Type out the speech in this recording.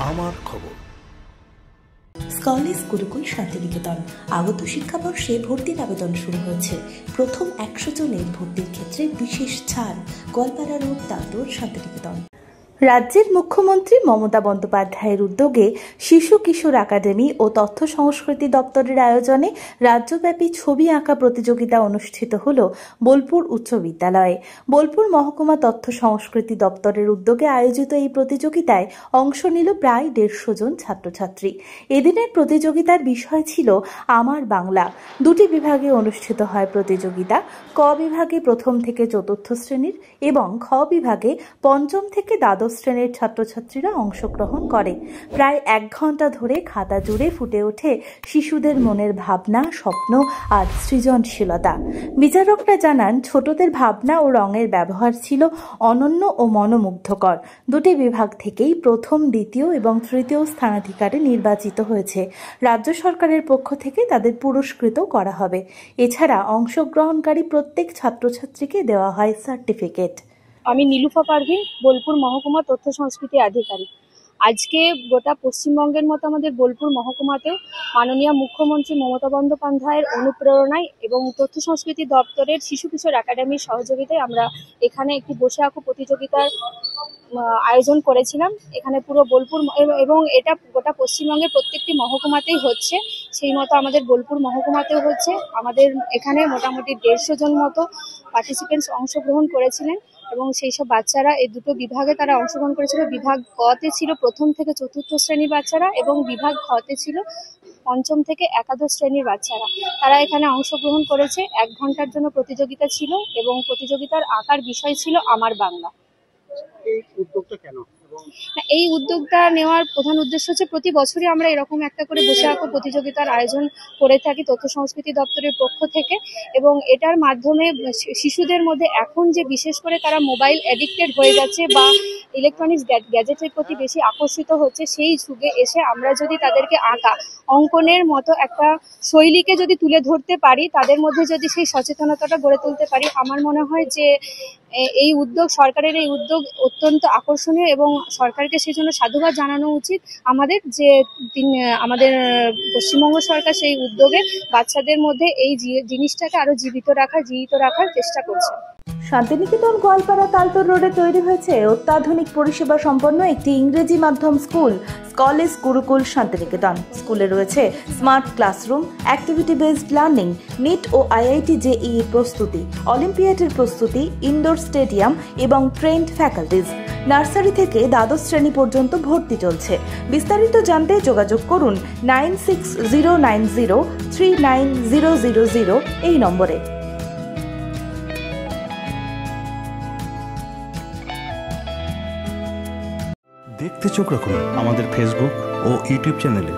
আমার খবর। স্কলেজ গুরুকুল শান্তিনিকেতন আগত শিক্ষাবর্ষে ভর্তির আবেদন শুরু হয়েছে। প্রথম 100 জনের ভর্তির ক্ষেত্রে বিশেষ ছাড়। গোয়ালপাড়া রোড, তালতোড়, শান্তিনিকেতন। রাজ্যের মুখ্যমন্ত্রী মমতা বন্দ্যোপাধ্যায়ের উদ্যোগে শিশু কিশোর একাডেমি ও তথ্য সংস্কৃতি দপ্তরের আয়োজনে রাজ্যব্যাপী ছবি আঁকা প্রতিযোগিতা অনুষ্ঠিত হল বোলপুর উচ্চ বিদ্যালয়ে। বোলপুর মহকুমা তথ্য সংস্কৃতি দপ্তরের উদ্যোগে আয়োজিত এই প্রতিযোগিতায় অংশ নিল প্রায় 150 জন ছাত্রছাত্রী। এদিনের প্রতিযোগিতার বিষয় ছিল আমার বাংলা। দুটি বিভাগে অনুষ্ঠিত হয় প্রতিযোগিতা। ক বিভাগে প্রথম থেকে চতুর্থ শ্রেণীর এবং খ বিভাগে পঞ্চম থেকে দ্বাদশ শ্রেণীর ছাত্রছাত্রীরা অংশগ্রহণ করে। প্রায় 1 ঘন্টা ধরে খাতা জুড়ে ফুটে ওঠে শিশুদের মনের ভাবনা, স্বপ্ন আর সৃজনশীলতা। বিচারকরা জানান, ছোটদের ভাবনা ও রঙের ব্যবহার ছিল অনন্য ও মনোমুগ্ধকর। দুটি বিভাগ থেকেই প্রথম, দ্বিতীয় এবং তৃতীয় স্থানাধিকারী নির্বাচিত হয়েছে। রাজ্য সরকারের পক্ষ থেকে তাদের পুরস্কৃত করা হবে। এছাড়া অংশগ্রহণকারী প্রত্যেক ছাত্রছাত্রীকে দেওয়া হয় সার্টিফিকেট। আমি নীলুফা পারভিন, বোলপুর মহকুমা তথ্য সংস্কৃতি আধিকারিক। আজকে গোটা পশ্চিমবঙ্গের মতো আমাদের বোলপুর মহকুমাতেও মাননীয় মুখ্যমন্ত্রী মমতা বন্দ্যোপাধ্যায়ের অনুপ্রেরণায় এবং তথ্য সংস্কৃতি দপ্তরের শিশু কিশোর একাডেমির সহযোগিতায় আমরা এখানে একটি বসে আঁকো প্রতিযোগিতার আয়োজন করেছিলাম। এখানে পুরো বোলপুর এবং এটা গোটা পশ্চিমবঙ্গের প্রত্যেকটি মহকুমাতেই হচ্ছে, সেই মতো আমাদের বোলপুর মহকুমাতেও হচ্ছে। আমাদের এখানে মোটামুটি 150 জন মতো পার্টিসিপেন্টস অংশগ্রহণ করেছিলেন এবং সেই সব বাচ্চারা এই দুটো বিভাগে তারা অংশগ্রহণ করেছিল। বিভাগ ক-তে ছিল প্রথম থেকে চতুর্থ শ্রেণীর বাচ্চারা এবং বিভাগ খ-তে ছিল পঞ্চম থেকে একাদশ শ্রেণীর বাচ্চারা। তারা এখানে অংশগ্রহণ করেছে। 1 ঘন্টার জন্য প্রতিযোগিতা ছিল এবং প্রতিযোগিতার আঁকার বিষয় ছিল আমার বাংলা। এই উদ্যোগটা নেওয়ার প্রধান উদ্দেশ্য হচ্ছে, প্রতি বছরই আমরা এরকম একটা করে বসে আঁকো প্রতিযোগিতার আয়োজন করে থাকি তথ্য সংস্কৃতি দপ্তরের পক্ষ থেকে, এবং এটার মাধ্যমে শিশুদের মধ্যে এখন যে বিশেষ করে তারা মোবাইল অ্যাডিক্টেড হয়ে যাচ্ছে বা ইলেকট্রনিক্স গ্যাজেটের প্রতি বেশি আকর্ষিত হচ্ছে, সেই যুগে এসে আমরা যদি তাদেরকে আঁকা অঙ্কনের মতো একটা শৈলীকে যদি তুলে ধরতে পারি, তাদের মধ্যে যদি সেই সচেতনতাটা গড়ে তুলতে পারি, আমার মনে হয় যে এই উদ্যোগ, সরকারের এই উদ্যোগ অত্যন্ত আকর্ষণীয় এবং সরকারকে সেই জন্য সাধুবাদ জানানো উচিত আমাদের, যে আমাদের পশ্চিমবঙ্গ সরকার সেই উদ্যোগে বাচ্চাদের মধ্যে এই জিনিসটাকে আরো জীবিত রাখার চেষ্টা করছে। শান্তিনিকেতন গোয়ালপাড়া তালতোড় রোডে তৈরি হয়েছে অত্যাধুনিক পরিষেবা সম্পন্ন একটি ইংরেজি মাধ্যম স্কুল, স্কলেজ গুরুকুল শান্তিনিকেতন। স্কুলে রয়েছে smart classroom, activity based learning, NEET ও IIT JEE প্রস্তুতি, অলিম্পিয়াডের প্রস্তুতি, ইনডোর স্টেডিয়াম এবং ট্রেন্ড ফ্যাকাল্টিজ। নার্সারি থেকে দ্বাদশ শ্রেণী পর্যন্ত ভর্তি চলছে। বিস্তারিত জানতে যোগাযোগ করুন 9609039000 এই নম্বরে। দেখতে চোখ রাখুন আমাদের ফেসবুক ও ইউটিউব চ্যানেলে।